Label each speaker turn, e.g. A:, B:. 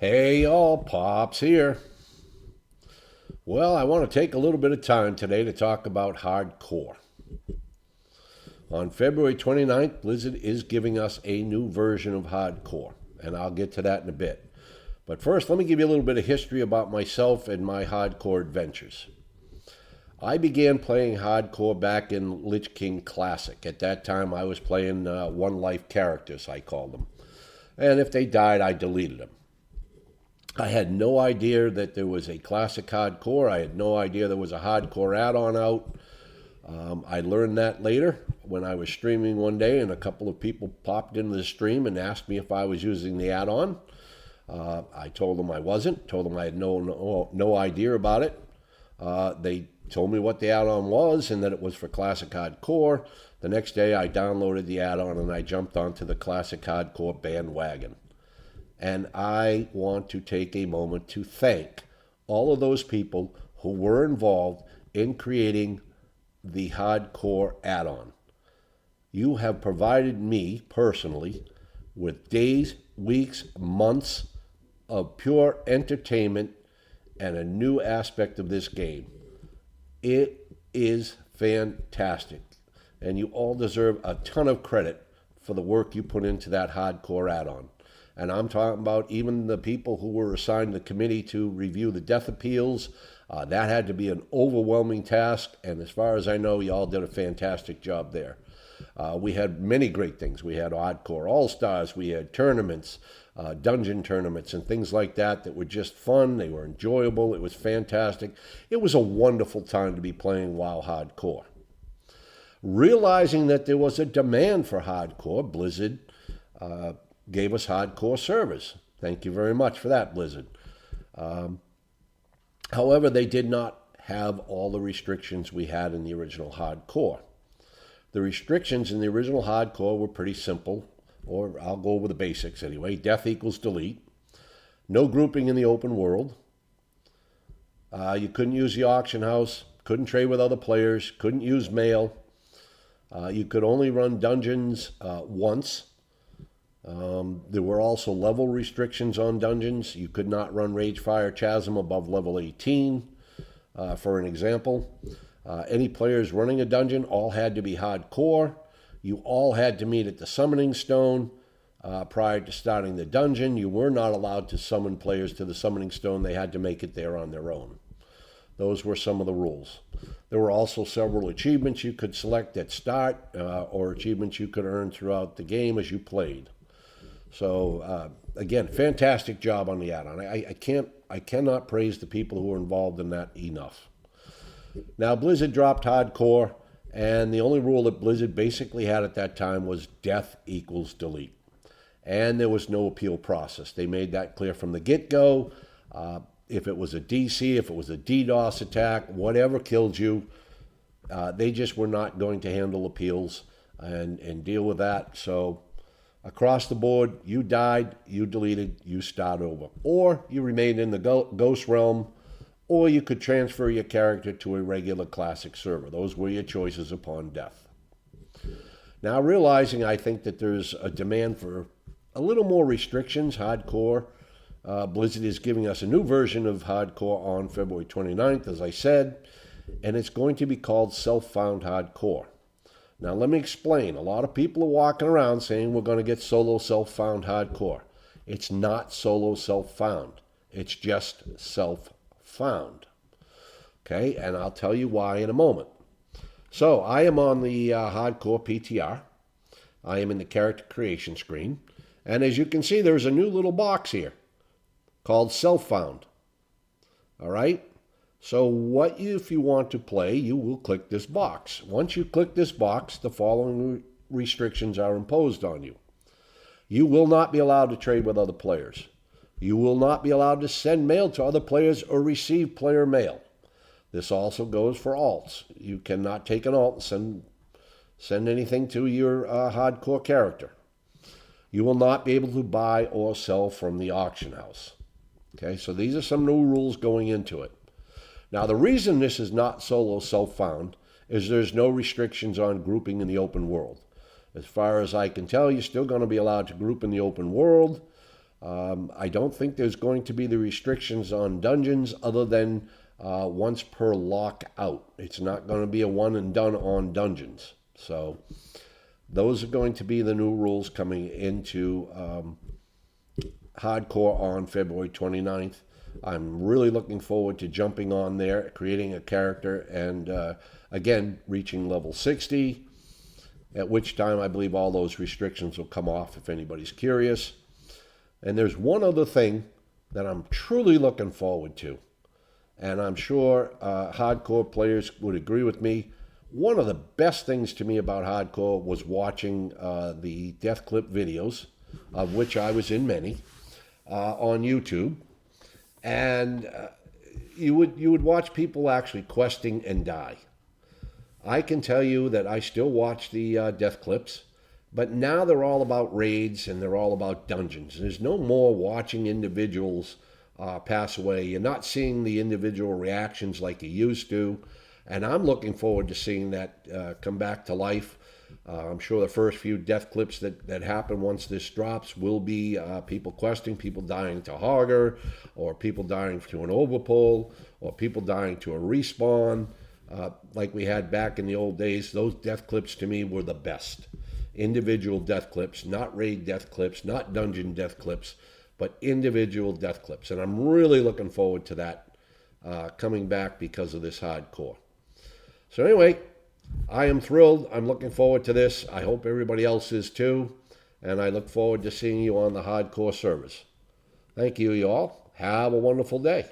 A: Hey y'all, Pops here. Well, I want to take a little bit of time today to talk about hardcore. On February 29th, Blizzard is giving us a new version of hardcore, and I'll get to that in a bit. But first, let me give you a little bit of history about myself and my hardcore adventures. I began playing hardcore back in Lich King Classic. At that time, I was playing one life characters, I called them. And if they died, I deleted them. I had no idea that there was a classic hardcore. I had no idea there was a hardcore add-on out. I learned that later when I was streaming one day, and a couple of people popped into the stream and asked me if I was using the add-on. I told them I wasn't. Told them I had no idea about it. They told me what the add-on was and that it was for classic hardcore. The next day, I downloaded the add-on and I jumped onto the classic hardcore bandwagon. And I want to take a moment to thank all of those people who were involved in creating the hardcore add-on. You have provided me personally with days, weeks, months of pure entertainment and a new aspect of this game. It is fantastic. And you all deserve a ton of credit for the work you put into that hardcore add-on. And I'm talking about even the people who were assigned the committee to review the death appeals. That had to be an overwhelming task, and as far as I know, y'all did a fantastic job there. We had many great things. We had Hardcore All-Stars, we had tournaments, dungeon tournaments, and things like that that were just fun. They were enjoyable. It was fantastic. It was a wonderful time to be playing WoW Hardcore. Realizing that there was a demand for Hardcore, Blizzard gave us hardcore servers. Thank you very much for that, Blizzard. However, they did not have all the restrictions we had in the original hardcore. The restrictions in the original hardcore were pretty simple, or I'll go over the basics anyway. Death equals delete. No grouping in the open world. You couldn't use the auction house, couldn't trade with other players, couldn't use mail. You could only run dungeons once. There were also level restrictions on dungeons. You could not run Ragefire Chasm above level 18, for an example. Any players running a dungeon all had to be hardcore. You all had to meet at the Summoning Stone prior to starting the dungeon. You were not allowed to summon players to the Summoning Stone. They had to make it there on their own. Those were some of the rules. There were also several achievements you could select at start or achievements you could earn throughout the game as you played. So again, fantastic job on the add-on. I cannot praise the people who were involved in that enough. Now Blizzard dropped hardcore, and the only rule that Blizzard basically had at that time was death equals delete, and there was no appeal process. They made that clear from the get-go. If it was a DC, if it was a DDoS attack, whatever killed you, they just were not going to handle appeals and deal with that. So across the board, you died, you deleted, you start over. Or you remained in the ghost realm, or you could transfer your character to a regular classic server. Those were your choices upon death. Now, realizing I think that there's a demand for a little more restrictions, hardcore, Blizzard is giving us a new version of hardcore on February 29th, as I said, and it's going to be called SelfFound Hardcore. Now, let me explain. A lot of people are walking around saying we're going to get solo self-found hardcore. It's not solo self-found. It's just self-found. Okay, and I'll tell you why in a moment. So, I am on the hardcore PTR. I am in the character creation screen. And as you can see, there's a new little box here called SelfFound. All right? So what if you want to play, you will click this box. Once you click this box, the following restrictions are imposed on you. You will not be allowed to trade with other players. You will not be allowed to send mail to other players or receive player mail. This also goes for alts. You cannot take an alt and send anything to your hardcore character. You will not be able to buy or sell from the auction house. Okay, so these are some new rules going into it. Now, the reason this is not solo self-found is there's no restrictions on grouping in the open world. As far as I can tell, you're still going to be allowed to group in the open world. I don't think there's going to be the restrictions on dungeons other than once per lockout. It's not going to be a one and done on dungeons. So those are going to be the new rules coming into Hardcore on February 29th. I'm really looking forward to jumping on there, creating a character, and again, reaching level 60, at which time I believe all those restrictions will come off if anybody's curious. And there's one other thing that I'm truly looking forward to, and I'm sure hardcore players would agree with me. One of the best things to me about hardcore was watching the death clip videos, of which I was in many, on YouTube. And you would watch people actually questing and die. I can tell you that I still watch the death clips, but now they're all about raids and they're all about dungeons. There's no more watching individuals pass away. You're not seeing the individual reactions like you used to, and I'm looking forward to seeing that come back to life. I'm sure the first few death clips that happen once this drops will be people questing, people dying to Hogger, or people dying to an overpull, or people dying to a respawn. Like we had back in the old days, those death clips to me were the best. Individual death clips, not raid death clips, not dungeon death clips, but individual death clips. And I'm really looking forward to that coming back because of this hardcore. So anyway, I am thrilled. I'm looking forward to this. I hope everybody else is too. And I look forward to seeing you on the hardcore servers. Thank you, y'all. Have a wonderful day.